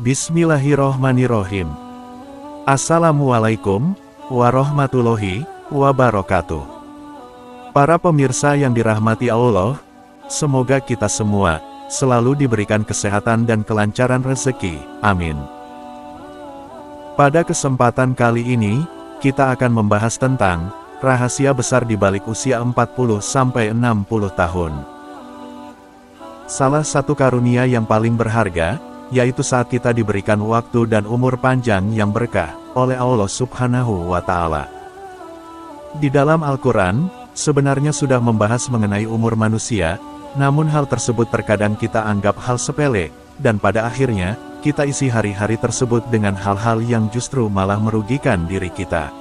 Bismillahirrohmanirrohim. Assalamualaikum warahmatullahi wabarakatuh. Para pemirsa yang dirahmati Allah, semoga kita semua selalu diberikan kesehatan dan kelancaran rezeki. Amin. Pada kesempatan kali ini, kita akan membahas tentang rahasia besar di balik usia 40-60 tahun. Salah satu karunia yang paling berharga, yaitu saat kita diberikan waktu dan umur panjang yang berkah oleh Allah Subhanahu wa Ta'ala. Di dalam Al-Quran, sebenarnya sudah membahas mengenai umur manusia, namun hal tersebut terkadang kita anggap hal sepele, dan pada akhirnya, kita isi hari-hari tersebut dengan hal-hal yang justru malah merugikan diri kita.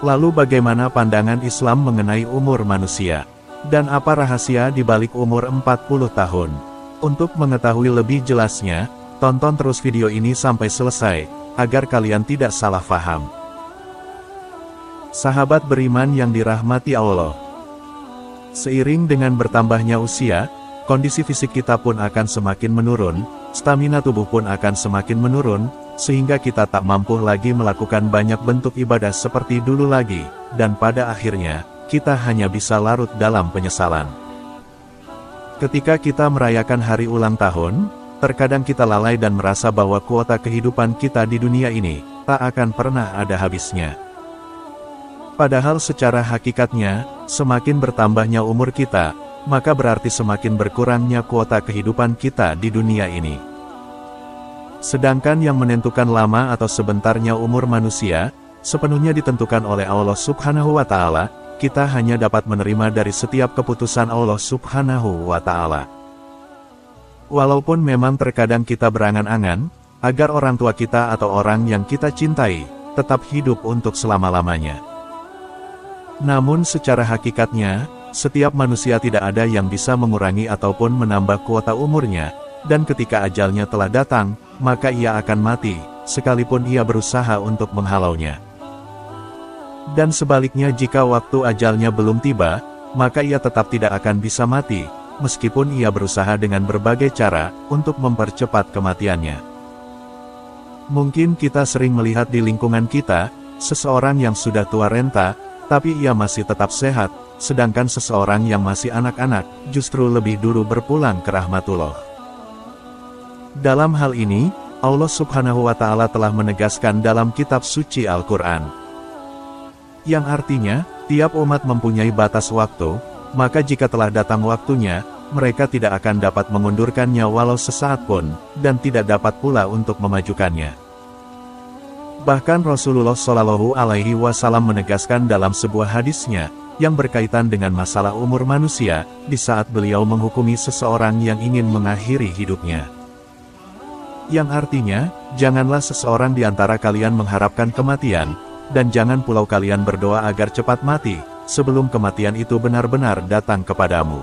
Lalu bagaimana pandangan Islam mengenai umur manusia? Dan apa rahasia di balik umur 40 tahun? Untuk mengetahui lebih jelasnya, tonton terus video ini sampai selesai, agar kalian tidak salah paham. Sahabat beriman yang dirahmati Allah. Seiring dengan bertambahnya usia, kondisi fisik kita pun akan semakin menurun, stamina tubuh pun akan semakin menurun, sehingga kita tak mampu lagi melakukan banyak bentuk ibadah seperti dulu lagi, dan pada akhirnya, kita hanya bisa larut dalam penyesalan. Ketika kita merayakan hari ulang tahun, terkadang kita lalai dan merasa bahwa kuota kehidupan kita di dunia ini tak akan pernah ada habisnya. Padahal secara hakikatnya, semakin bertambahnya umur kita, maka berarti semakin berkurangnya kuota kehidupan kita di dunia ini. Sedangkan yang menentukan lama atau sebentarnya umur manusia, sepenuhnya ditentukan oleh Allah Subhanahu wa Ta'ala. Kita hanya dapat menerima dari setiap keputusan Allah Subhanahu wa Ta'ala. Walaupun memang terkadang kita berangan-angan, agar orang tua kita atau orang yang kita cintai, tetap hidup untuk selama-lamanya. Namun secara hakikatnya, setiap manusia tidak ada yang bisa mengurangi ataupun menambah kuota umurnya, dan ketika ajalnya telah datang, maka ia akan mati, sekalipun ia berusaha untuk menghalaunya. Dan sebaliknya jika waktu ajalnya belum tiba, maka ia tetap tidak akan bisa mati, meskipun ia berusaha dengan berbagai cara untuk mempercepat kematiannya. Mungkin kita sering melihat di lingkungan kita, seseorang yang sudah tua renta, tapi ia masih tetap sehat, sedangkan seseorang yang masih anak-anak, justru lebih dulu berpulang ke rahmatullah. Dalam hal ini, Allah Subhanahu wa Ta'ala telah menegaskan dalam kitab suci Al-Quran. Yang artinya, tiap umat mempunyai batas waktu, maka jika telah datang waktunya, mereka tidak akan dapat mengundurkannya walau sesaat pun, dan tidak dapat pula untuk memajukannya. Bahkan Rasulullah Shallallahu Alaihi Wasallam menegaskan dalam sebuah hadisnya, yang berkaitan dengan masalah umur manusia, di saat beliau menghukumi seseorang yang ingin mengakhiri hidupnya. Yang artinya, janganlah seseorang di antara kalian mengharapkan kematian, dan jangan pula kalian berdoa agar cepat mati, sebelum kematian itu benar-benar datang kepadamu.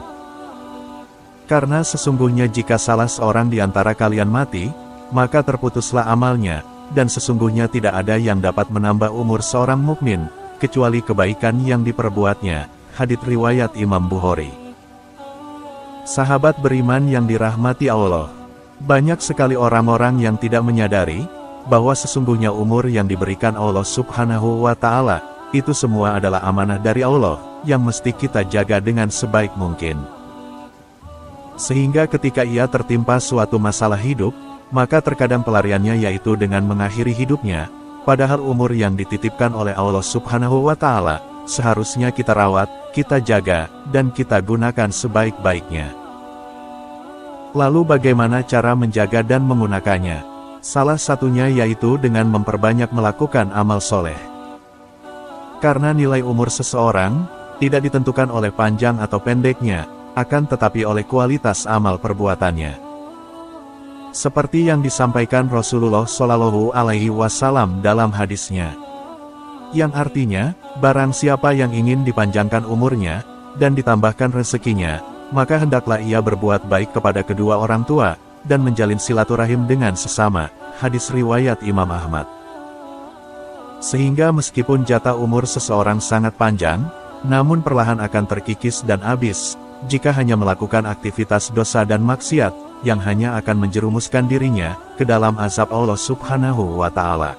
Karena sesungguhnya jika salah seorang di antara kalian mati, maka terputuslah amalnya, dan sesungguhnya tidak ada yang dapat menambah umur seorang mukmin, kecuali kebaikan yang diperbuatnya. Hadits riwayat Imam Bukhari. Sahabat beriman yang dirahmati Allah. Banyak sekali orang-orang yang tidak menyadari, bahwa sesungguhnya umur yang diberikan Allah Subhanahu wa Ta'ala, itu semua adalah amanah dari Allah, yang mesti kita jaga dengan sebaik mungkin. Sehingga ketika ia tertimpa suatu masalah hidup, maka terkadang pelariannya yaitu dengan mengakhiri hidupnya, padahal umur yang dititipkan oleh Allah Subhanahu wa Ta'ala, seharusnya kita rawat, kita jaga, dan kita gunakan sebaik-baiknya. Lalu bagaimana cara menjaga dan menggunakannya? Salah satunya yaitu dengan memperbanyak melakukan amal soleh. Karena nilai umur seseorang, tidak ditentukan oleh panjang atau pendeknya, akan tetapi oleh kualitas amal perbuatannya. Seperti yang disampaikan Rasulullah Shallallahu Alaihi Wasallam dalam hadisnya. Yang artinya, barang siapa yang ingin dipanjangkan umurnya, dan ditambahkan rezekinya, maka hendaklah ia berbuat baik kepada kedua orang tua, dan menjalin silaturahim dengan sesama. Hadis riwayat Imam Ahmad. Sehingga meskipun jatah umur seseorang sangat panjang, namun perlahan akan terkikis dan habis, jika hanya melakukan aktivitas dosa dan maksiat, yang hanya akan menjerumuskan dirinya ke dalam azab Allah Subhanahu wa Ta'ala.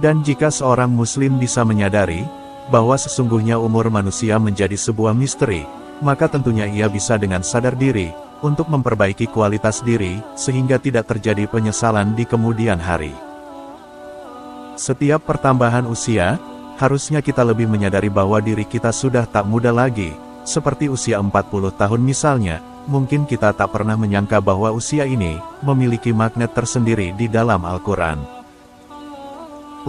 Dan jika seorang Muslim bisa menyadari bahwa sesungguhnya umur manusia menjadi sebuah misteri, maka tentunya ia bisa dengan sadar diri untuk memperbaiki kualitas diri sehingga tidak terjadi penyesalan di kemudian hari. Setiap pertambahan usia, harusnya kita lebih menyadari bahwa diri kita sudah tak muda lagi, seperti usia 40 tahun misalnya. Mungkin kita tak pernah menyangka bahwa usia ini memiliki magnet tersendiri di dalam Al-Quran.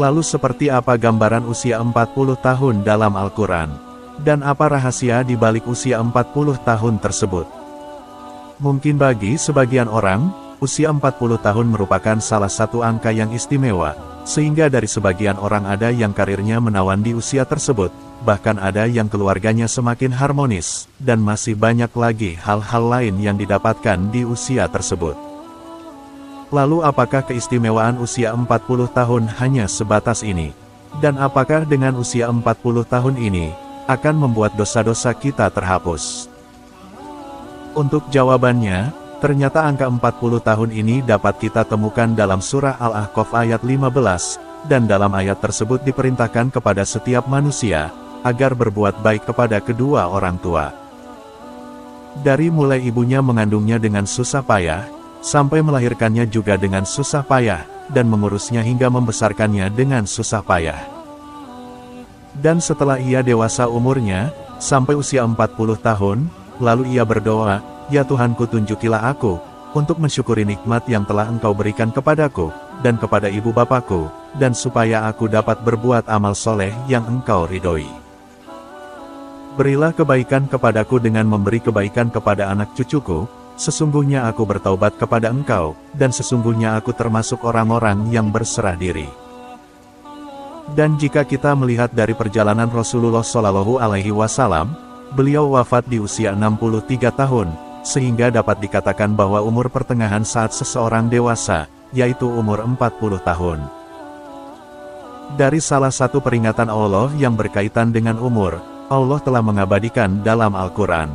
Lalu seperti apa gambaran usia 40 tahun dalam Al-Quran? Dan apa rahasia di balik usia 40 tahun tersebut? Mungkin bagi sebagian orang, usia 40 tahun merupakan salah satu angka yang istimewa, sehingga dari sebagian orang ada yang karirnya menawan di usia tersebut, bahkan ada yang keluarganya semakin harmonis, dan masih banyak lagi hal-hal lain yang didapatkan di usia tersebut. Lalu apakah keistimewaan usia 40 tahun hanya sebatas ini? Dan apakah dengan usia 40 tahun ini, akan membuat dosa-dosa kita terhapus? Untuk jawabannya, ternyata angka 40 tahun ini dapat kita temukan dalam surah Al-Ahqaf ayat 15, dan dalam ayat tersebut diperintahkan kepada setiap manusia, agar berbuat baik kepada kedua orang tua. Dari mulai ibunya mengandungnya dengan susah payah, sampai melahirkannya juga dengan susah payah, dan mengurusnya hingga membesarkannya dengan susah payah. Dan setelah ia dewasa umurnya, sampai usia 40 tahun, lalu ia berdoa, "Ya Tuhanku, tunjukilah aku, untuk mensyukuri nikmat yang telah Engkau berikan kepadaku, dan kepada ibu bapakku, dan supaya aku dapat berbuat amal soleh yang Engkau ridhoi. Berilah kebaikan kepadaku dengan memberi kebaikan kepada anak cucuku, sesungguhnya aku bertaubat kepada Engkau, dan sesungguhnya aku termasuk orang-orang yang berserah diri." Dan jika kita melihat dari perjalanan Rasulullah Shallallahu Alaihi Wasallam, beliau wafat di usia 63 tahun, sehingga dapat dikatakan bahwa umur pertengahan saat seseorang dewasa, yaitu umur 40 tahun. Dari salah satu peringatan Allah yang berkaitan dengan umur, Allah telah mengabadikan dalam Al-Quran.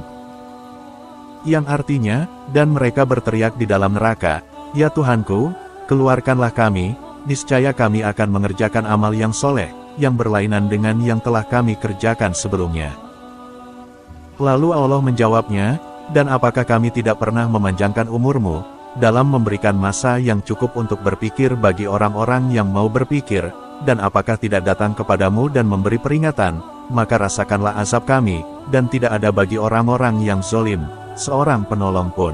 Yang artinya, dan mereka berteriak di dalam neraka, "Ya Tuhanku, keluarkanlah kami, niscaya kami akan mengerjakan amal yang soleh, yang berlainan dengan yang telah kami kerjakan sebelumnya." Lalu Allah menjawabnya, "Dan apakah kami tidak pernah memanjangkan umurmu, dalam memberikan masa yang cukup untuk berpikir bagi orang-orang yang mau berpikir, dan apakah tidak datang kepadamu dan memberi peringatan, maka rasakanlah azab kami, dan tidak ada bagi orang-orang yang zolim seorang penolong pun."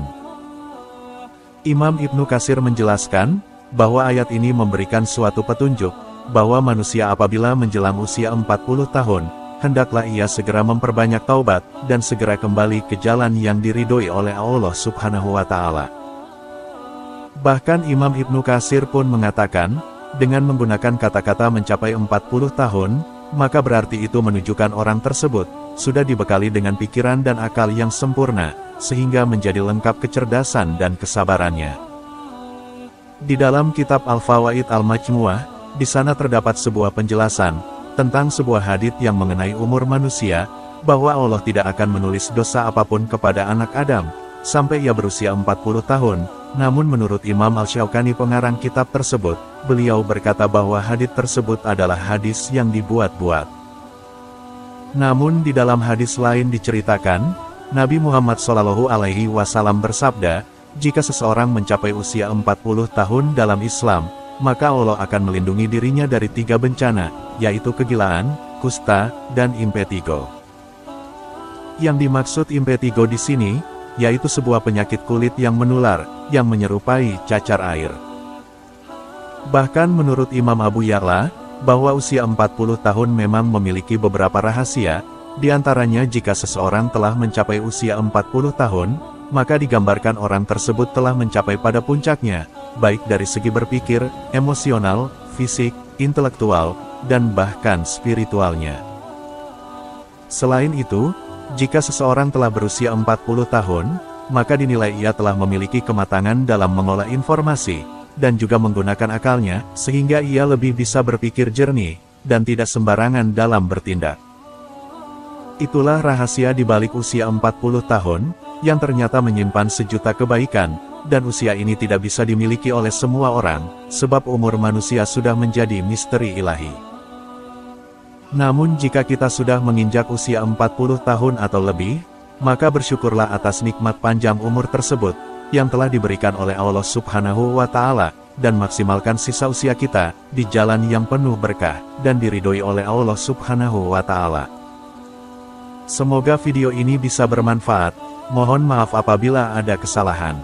Imam Ibnu Katsir menjelaskan, bahwa ayat ini memberikan suatu petunjuk, bahwa manusia apabila menjelang usia 40 tahun, hendaklah ia segera memperbanyak taubat, dan segera kembali ke jalan yang diridhoi oleh Allah Subhanahu wa Ta'ala. Bahkan Imam Ibnu Katsir pun mengatakan, dengan menggunakan kata-kata mencapai 40 tahun, maka berarti itu menunjukkan orang tersebut sudah dibekali dengan pikiran dan akal yang sempurna, sehingga menjadi lengkap kecerdasan dan kesabarannya. Di dalam kitab Al-Fawaid Al-Majmu'ah, di sana terdapat sebuah penjelasan tentang sebuah hadits yang mengenai umur manusia, bahwa Allah tidak akan menulis dosa apapun kepada anak Adam, sampai ia berusia 40 tahun, namun menurut Imam Al-Syaukani pengarang kitab tersebut, beliau berkata bahwa hadits tersebut adalah hadis yang dibuat-buat. Namun di dalam hadis lain diceritakan, Nabi Muhammad SAW bersabda, jika seseorang mencapai usia 40 tahun dalam Islam, maka Allah akan melindungi dirinya dari 3 bencana, yaitu kegilaan, kusta, dan impetigo. Yang dimaksud impetigo di sini, yaitu sebuah penyakit kulit yang menular, yang menyerupai cacar air. Bahkan menurut Imam Abu Ya'la, bahwa usia 40 tahun memang memiliki beberapa rahasia, di antaranya jika seseorang telah mencapai usia 40 tahun, maka digambarkan orang tersebut telah mencapai pada puncaknya, baik dari segi berpikir, emosional, fisik, intelektual, dan bahkan spiritualnya. Selain itu, jika seseorang telah berusia 40 tahun, maka dinilai ia telah memiliki kematangan dalam mengolah informasi, dan juga menggunakan akalnya, sehingga ia lebih bisa berpikir jernih, dan tidak sembarangan dalam bertindak. Itulah rahasia di balik usia 40 tahun, yang ternyata menyimpan sejuta kebaikan, dan usia ini tidak bisa dimiliki oleh semua orang, sebab umur manusia sudah menjadi misteri ilahi. Namun jika kita sudah menginjak usia 40 tahun atau lebih, maka bersyukurlah atas nikmat panjang umur tersebut, yang telah diberikan oleh Allah Subhanahu wa Ta'ala, dan maksimalkan sisa usia kita di jalan yang penuh berkah dan diridhoi oleh Allah Subhanahu wa Ta'ala. Semoga video ini bisa bermanfaat. Mohon maaf apabila ada kesalahan.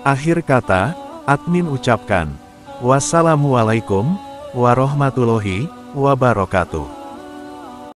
Akhir kata, admin ucapkan, wassalamualaikum warahmatullahi wabarakatuh.